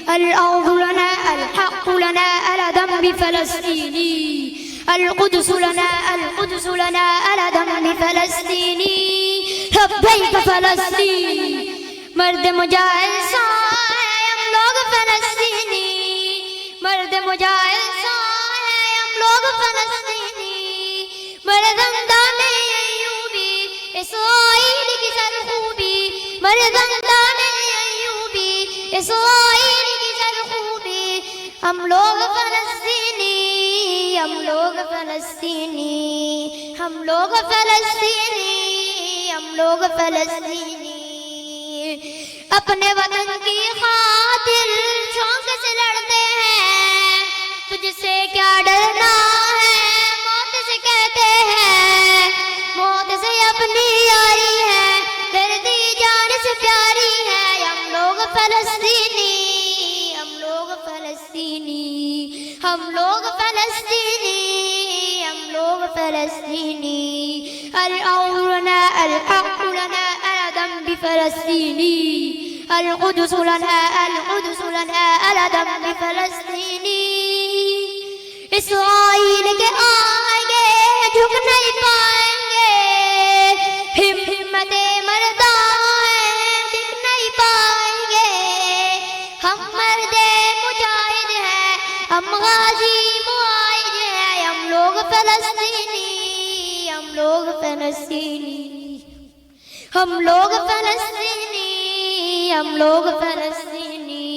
الأرض لنا الحق لنا على ذنب فلسطيني القدس لنا على ذنب فلسطيني لبیک فلسطین مرد مجاہد سان ہیں ہم لوگ فلسطینی مرد مجاہد سان ہیں ہم لوگ فلسطینی مردندان ایوبی اسرائیل کی سرخوبی مردندان ایوبی اسرائیل کی سرخوبی ہم لوگ فلسطینی ہم لوگ فلسطینی ہم لوگ فلسطینی ہم لوگ فلسطینی اپنے وطن کی خاطر شوق سے لڑتے ہیں تجھ سے کیا ڈرنا ہے موت سے کہتے ہیں موت سے اپنی یاری ہے دردی جان سے پیاری ہے ہم لوگ فلسطینی ہم لوگ فلسطینی ہم لوگ فلسطینی ہم لوگ فلسطینی الأرض لنا الحق لنا على ذنب فلسطيني القدس لنا على ذنب فلسطيني اسرائیل کے آگے جھک نہیں پائیں گے ہمت مردہ ہے دکھ نہیں پائیں گے ہم مرد مجاہد ہیں ہم غازی معاہد ہیں ہم لوگ فلسطینی ہم لوگ فلسطینی ہم لوگ فلسطینی ہم لوگ فلسطینی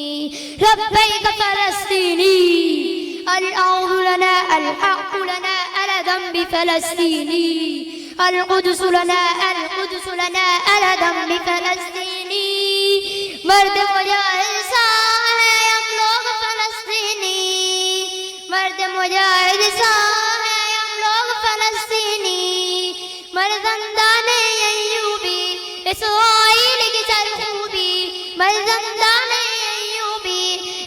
لبیک فلسطینی الأرض لنا الحق لنا على ذنب فلسطینی القدس لنا على ذنب فلسطینی مرد مجاہد سان ہیں ہم لوگ فلسطینی مرد مجاہد سان ہیں ہم لوگ فلسطینی مردندان ایوبی اسرائیل کی سرخوبی مردندان ایوبی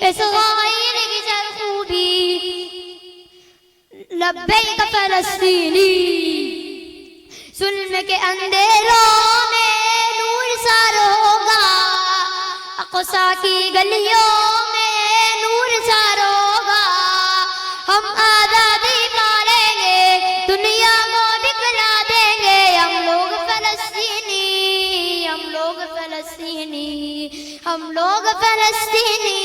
اسرائیل کی سرخوبی لبیک فلسطینی ظلم کے اندھیروں میں نور سار ہوگا اقصی کی گلیوں میں نور سار ہوگا ہم آزادی پالیں گے دنیا کو دکھلا دیں گے ہم لوگ فلسطینی ہم لوگ فلسطینی ہم لوگ فلسطینی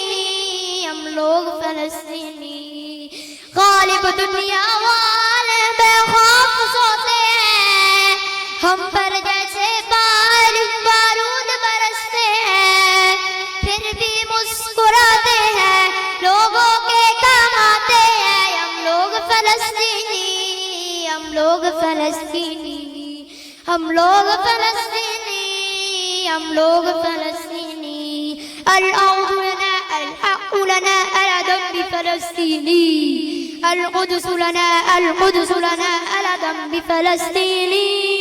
ہم لوگ فلسطینی غالب دنیا والے بے خوف سوتے ہیں ہم پر جیسے بارود برستے ہیں پھر بھی مسکراتے ہیں لوگوں کے کام آتے ہیں ہم لوگ فلسطینی ہم لوگ فلسطینی ہم لوگ فلسطینی ہم لوگ فلسطینی الأرض لنا الحق لنا على ذنب فلسطینی القدس لنا على ذنب فلسطینی